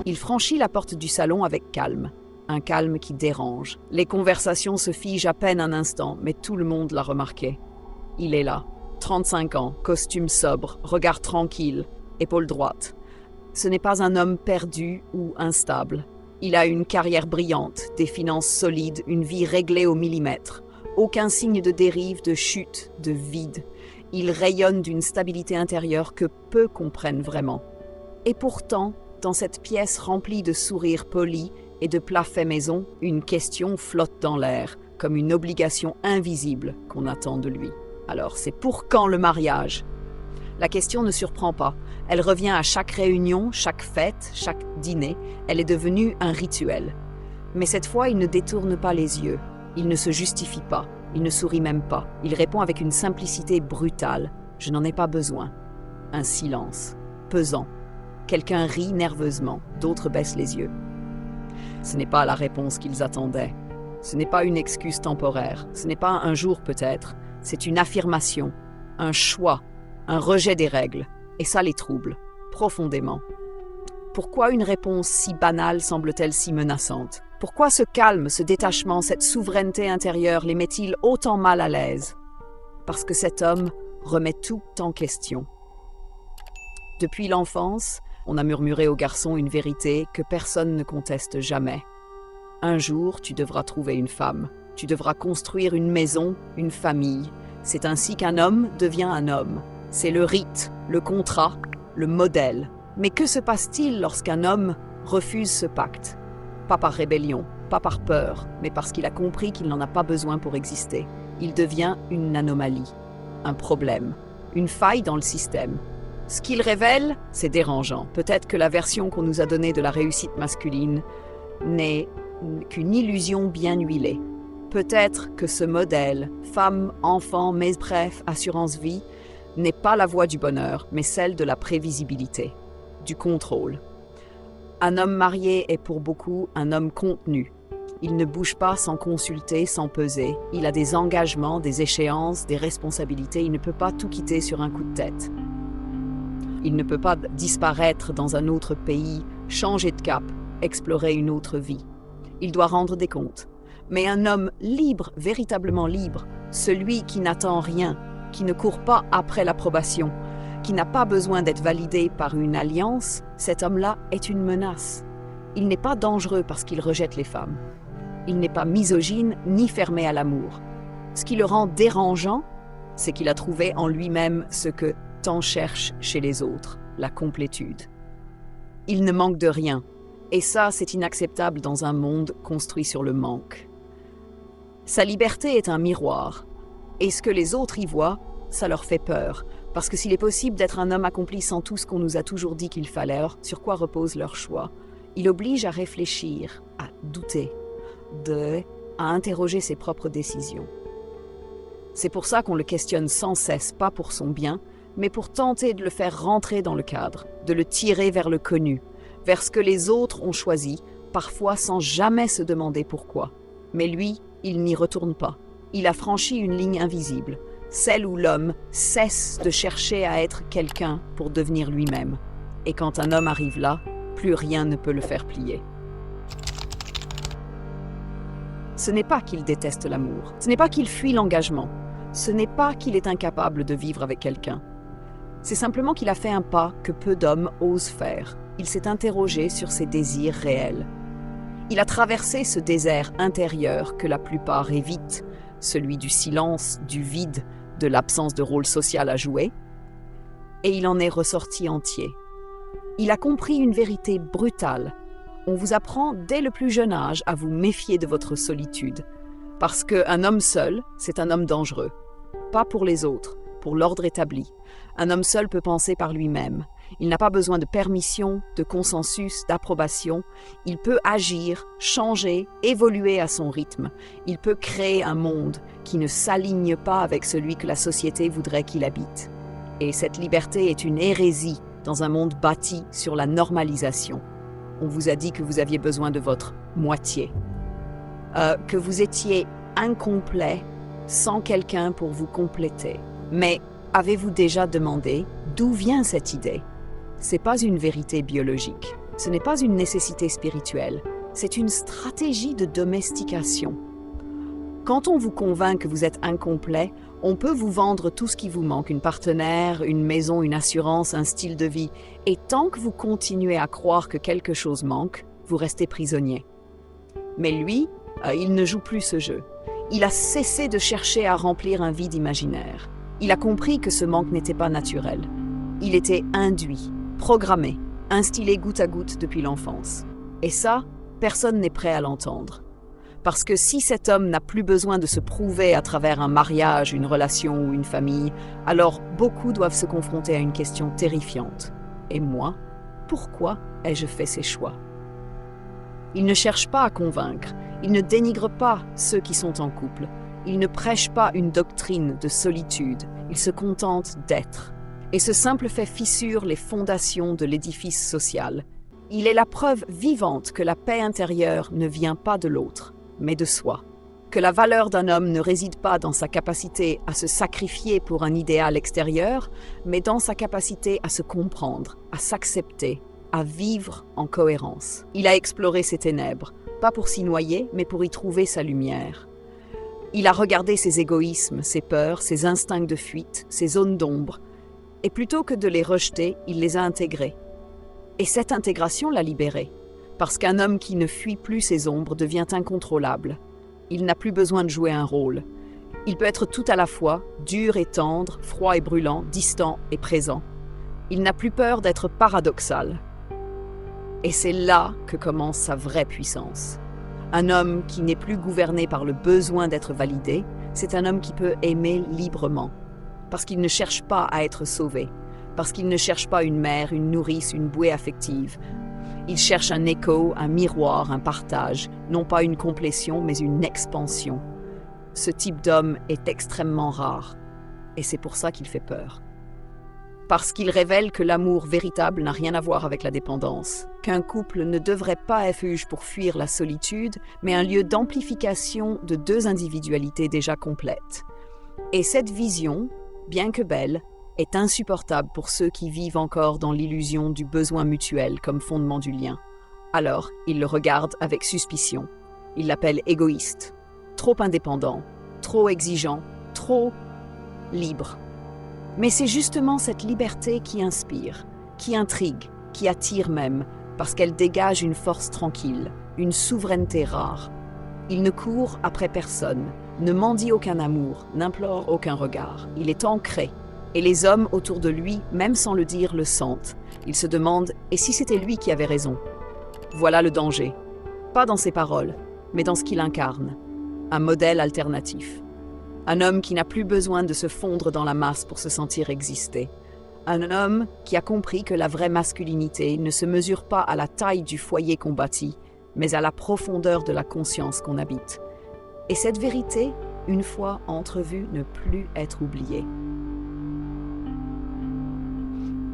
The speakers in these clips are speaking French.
Il franchit la porte du salon avec calme, un calme qui dérange. Les conversations se figent à peine un instant, mais tout le monde l'a remarqué. Il est là, 35 ans, costume sobre, regard tranquille, épaule droite. Ce n'est pas un homme perdu ou instable. Il a une carrière brillante, des finances solides, une vie réglée au millimètre. Aucun signe de dérive, de chute, de vide. Il rayonne d'une stabilité intérieure que peu comprennent vraiment. Et pourtant, dans cette pièce remplie de sourires polis et de plats faits maison, une question flotte dans l'air, comme une obligation invisible qu'on attend de lui. Alors, c'est pour quand le mariage ? La question ne surprend pas. Elle revient à chaque réunion, chaque fête, chaque dîner. Elle est devenue un rituel. Mais cette fois, il ne détourne pas les yeux. Il ne se justifie pas. Il ne sourit même pas. Il répond avec une simplicité brutale. Je n'en ai pas besoin. Un silence, pesant. Quelqu'un rit nerveusement, d'autres baissent les yeux. Ce n'est pas la réponse qu'ils attendaient. Ce n'est pas une excuse temporaire. Ce n'est pas un jour peut-être. C'est une affirmation, un choix, un rejet des règles. Et ça les trouble, profondément. Pourquoi une réponse si banale semble-t-elle si menaçante ? Pourquoi ce calme, ce détachement, cette souveraineté intérieure les met-il autant mal à l'aise ? Parce que cet homme remet tout en question. Depuis l'enfance, on a murmuré au garçon une vérité que personne ne conteste jamais. Un jour, tu devras trouver une femme. Tu devras construire une maison, une famille. C'est ainsi qu'un homme devient un homme. C'est le rite, le contrat, le modèle. Mais que se passe-t-il lorsqu'un homme refuse ce pacte ? Pas par rébellion, pas par peur, mais parce qu'il a compris qu'il n'en a pas besoin pour exister. Il devient une anomalie, un problème, une faille dans le système. Ce qu'il révèle, c'est dérangeant. Peut-être que la version qu'on nous a donnée de la réussite masculine n'est qu'une illusion bien huilée. Peut-être que ce modèle, femme, enfant, mais bref, assurance vie, n'est pas la voie du bonheur, mais celle de la prévisibilité, du contrôle. Un homme marié est pour beaucoup un homme contenu. Il ne bouge pas sans consulter, sans peser. Il a des engagements, des échéances, des responsabilités. Il ne peut pas tout quitter sur un coup de tête. Il ne peut pas disparaître dans un autre pays, changer de cap, explorer une autre vie. Il doit rendre des comptes. Mais un homme libre, véritablement libre, celui qui n'attend rien, qui ne court pas après l'approbation, qui n'a pas besoin d'être validé par une alliance, cet homme-là est une menace. Il n'est pas dangereux parce qu'il rejette les femmes. Il n'est pas misogyne ni fermé à l'amour. Ce qui le rend dérangeant, c'est qu'il a trouvé en lui-même ce que tant cherche chez les autres, la complétude. Il ne manque de rien, et ça, c'est inacceptable dans un monde construit sur le manque. Sa liberté est un miroir, et ce que les autres y voient, ça leur fait peur, parce que s'il est possible d'être un homme accompli sans tout ce qu'on nous a toujours dit qu'il fallait, sur quoi repose leur choix? Il oblige à réfléchir, à douter, à interroger ses propres décisions. C'est pour ça qu'on le questionne sans cesse, pas pour son bien, mais pour tenter de le faire rentrer dans le cadre, de le tirer vers le connu, vers ce que les autres ont choisi, parfois sans jamais se demander pourquoi. Mais lui, il n'y retourne pas. Il a franchi une ligne invisible, celle où l'homme cesse de chercher à être quelqu'un pour devenir lui-même. Et quand un homme arrive là, plus rien ne peut le faire plier. Ce n'est pas qu'il déteste l'amour, ce n'est pas qu'il fuit l'engagement, ce n'est pas qu'il est incapable de vivre avec quelqu'un. C'est simplement qu'il a fait un pas que peu d'hommes osent faire. Il s'est interrogé sur ses désirs réels. Il a traversé ce désert intérieur que la plupart évitent, celui du silence, du vide, de l'absence de rôle social à jouer, et il en est ressorti entier. Il a compris une vérité brutale. On vous apprend dès le plus jeune âge à vous méfier de votre solitude, parce qu'un homme seul, c'est un homme dangereux. Pas pour les autres, pour l'ordre établi. Un homme seul peut penser par lui-même. Il n'a pas besoin de permission, de consensus, d'approbation. Il peut agir, changer, évoluer à son rythme. Il peut créer un monde qui ne s'aligne pas avec celui que la société voudrait qu'il habite. Et cette liberté est une hérésie dans un monde bâti sur la normalisation. On vous a dit que vous aviez besoin de votre moitié, que vous étiez incomplet sans quelqu'un pour vous compléter. Mais avez-vous déjà demandé d'où vient cette idée ? C'est pas une vérité biologique. Ce n'est pas une nécessité spirituelle, c'est une stratégie de domestication. Quand on vous convainc que vous êtes incomplet, on peut vous vendre tout ce qui vous manque, une partenaire, une maison, une assurance, un style de vie. Et tant que vous continuez à croire que quelque chose manque, vous restez prisonnier. Mais lui, il ne joue plus ce jeu. Il a cessé de chercher à remplir un vide imaginaire. Il a compris que ce manque n'était pas naturel. Il était induit, programmé, instillé goutte à goutte depuis l'enfance. Et ça, personne n'est prêt à l'entendre. Parce que si cet homme n'a plus besoin de se prouver à travers un mariage, une relation ou une famille, alors beaucoup doivent se confronter à une question terrifiante. Et moi, pourquoi ai-je fait ces choix? Il ne cherche pas à convaincre, il ne dénigre pas ceux qui sont en couple, il ne prêche pas une doctrine de solitude, il se contente d'être. Et ce simple fait fissure les fondations de l'édifice social. Il est la preuve vivante que la paix intérieure ne vient pas de l'autre, mais de soi. Que la valeur d'un homme ne réside pas dans sa capacité à se sacrifier pour un idéal extérieur, mais dans sa capacité à se comprendre, à s'accepter, à vivre en cohérence. Il a exploré ses ténèbres, pas pour s'y noyer, mais pour y trouver sa lumière. Il a regardé ses égoïsmes, ses peurs, ses instincts de fuite, ses zones d'ombre, et plutôt que de les rejeter, il les a intégrés. Et cette intégration l'a libéré. Parce qu'un homme qui ne fuit plus ses ombres devient incontrôlable. Il n'a plus besoin de jouer un rôle. Il peut être tout à la fois, dur et tendre, froid et brûlant, distant et présent. Il n'a plus peur d'être paradoxal. Et c'est là que commence sa vraie puissance. Un homme qui n'est plus gouverné par le besoin d'être validé, c'est un homme qui peut aimer librement. Parce qu'il ne cherche pas à être sauvé. Parce qu'il ne cherche pas une mère, une nourrice, une bouée affective. Il cherche un écho, un miroir, un partage, non pas une complétion, mais une expansion. Ce type d'homme est extrêmement rare, et c'est pour ça qu'il fait peur. Parce qu'il révèle que l'amour véritable n'a rien à voir avec la dépendance, qu'un couple ne devrait pas être refuge pour fuir la solitude, mais un lieu d'amplification de deux individualités déjà complètes. Et cette vision, bien que belle, est insupportable pour ceux qui vivent encore dans l'illusion du besoin mutuel comme fondement du lien. Alors, ils le regardent avec suspicion. Ils l'appellent égoïste, trop indépendant, trop exigeant, trop libre. Mais c'est justement cette liberté qui inspire, qui intrigue, qui attire même, parce qu'elle dégage une force tranquille, une souveraineté rare. Il ne court après personne, ne mendie aucun amour, n'implore aucun regard. Il est ancré. Et les hommes autour de lui, même sans le dire, le sentent. Ils se demandent « et si c'était lui qui avait raison ?» Voilà le danger. Pas dans ses paroles, mais dans ce qu'il incarne. Un modèle alternatif. Un homme qui n'a plus besoin de se fondre dans la masse pour se sentir exister. Un homme qui a compris que la vraie masculinité ne se mesure pas à la taille du foyer qu'on bâtit, mais à la profondeur de la conscience qu'on habite. Et cette vérité, une fois entrevue, ne plus être oubliée.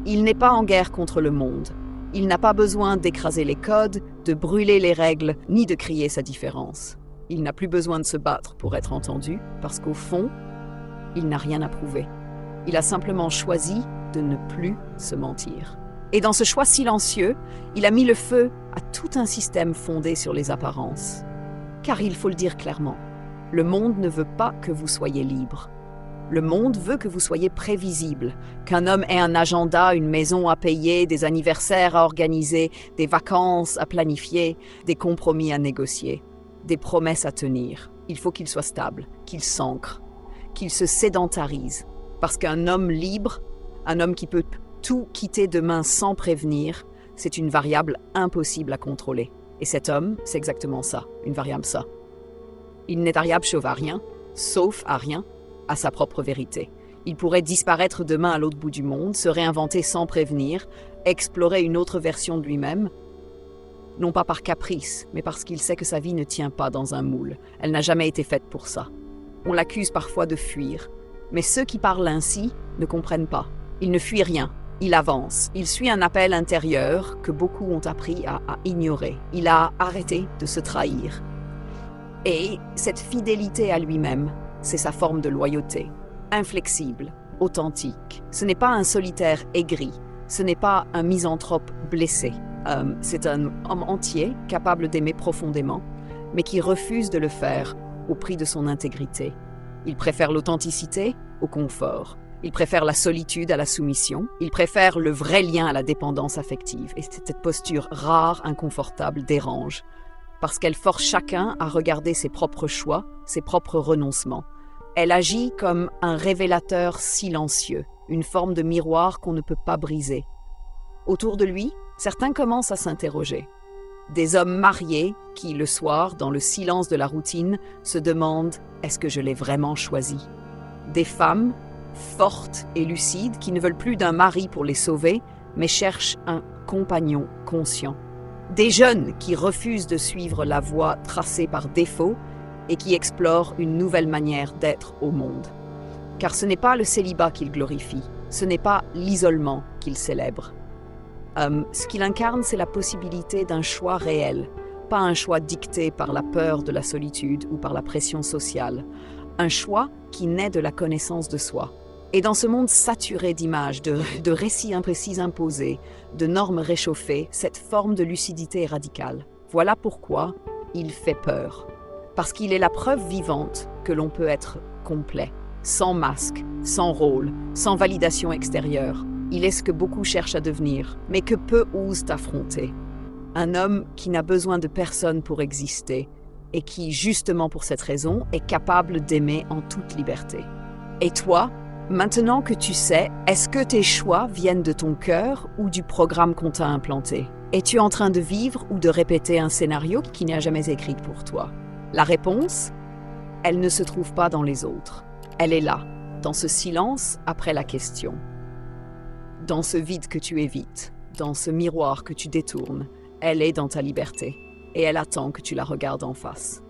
Il n'est pas en guerre contre le monde. Il n'a pas besoin d'écraser les codes, de brûler les règles, ni de crier sa différence. Il n'a plus besoin de se battre pour être entendu, parce qu'au fond, il n'a rien à prouver. Il a simplement choisi de ne plus se mentir. Et dans ce choix silencieux, il a mis le feu à tout un système fondé sur les apparences. Car il faut le dire clairement, le monde ne veut pas que vous soyez libre. Le monde veut que vous soyez prévisible, qu'un homme ait un agenda, une maison à payer, des anniversaires à organiser, des vacances à planifier, des compromis à négocier, des promesses à tenir. Il faut qu'il soit stable, qu'il s'ancre, qu'il se sédentarise. Parce qu'un homme libre, un homme qui peut tout quitter demain sans prévenir, c'est une variable impossible à contrôler. Et cet homme, c'est exactement ça, une variable ça. Il n'est variable sauf à rien, sauf à rien, à sa propre vérité. Il pourrait disparaître demain à l'autre bout du monde, se réinventer sans prévenir, explorer une autre version de lui-même, non pas par caprice, mais parce qu'il sait que sa vie ne tient pas dans un moule. Elle n'a jamais été faite pour ça. On l'accuse parfois de fuir, mais ceux qui parlent ainsi ne comprennent pas. Il ne fuit rien, il avance, il suit un appel intérieur que beaucoup ont appris à ignorer. Il a arrêté de se trahir. Et cette fidélité à lui-même, c'est sa forme de loyauté, inflexible, authentique. Ce n'est pas un solitaire aigri, ce n'est pas un misanthrope blessé. C'est un homme entier, capable d'aimer profondément, mais qui refuse de le faire au prix de son intégrité. Il préfère l'authenticité au confort. Il préfère la solitude à la soumission. Il préfère le vrai lien à la dépendance affective. Et cette posture rare, inconfortable, dérange, parce qu'elle force chacun à regarder ses propres choix, ses propres renoncements. Elle agit comme un révélateur silencieux, une forme de miroir qu'on ne peut pas briser. Autour de lui, certains commencent à s'interroger. Des hommes mariés qui, le soir, dans le silence de la routine, se demandent « Est-ce que je l'ai vraiment choisi ?» Des femmes fortes et lucides qui ne veulent plus d'un mari pour les sauver, mais cherchent un compagnon conscient. Des jeunes qui refusent de suivre la voie tracée par défaut et qui explorent une nouvelle manière d'être au monde. Car ce n'est pas le célibat qu'il glorifie, ce n'est pas l'isolement qu'il célèbre. Ce qu'il incarne, c'est la possibilité d'un choix réel, pas un choix dicté par la peur de la solitude ou par la pression sociale. Un choix qui naît de la connaissance de soi. Et dans ce monde saturé d'images, de récits imprécis imposés, de normes réchauffées, cette forme de lucidité est radicale. Voilà pourquoi il fait peur. Parce qu'il est la preuve vivante que l'on peut être complet, sans masque, sans rôle, sans validation extérieure. Il est ce que beaucoup cherchent à devenir, mais que peu osent affronter. Un homme qui n'a besoin de personne pour exister et qui, justement pour cette raison, est capable d'aimer en toute liberté. Et toi, maintenant que tu sais, est-ce que tes choix viennent de ton cœur ou du programme qu'on t'a implanté? Es-tu en train de vivre ou de répéter un scénario qui n'a jamais écrit pour toi? La réponse, elle ne se trouve pas dans les autres. Elle est là, dans ce silence après la question. Dans ce vide que tu évites, dans ce miroir que tu détournes, elle est dans ta liberté et elle attend que tu la regardes en face.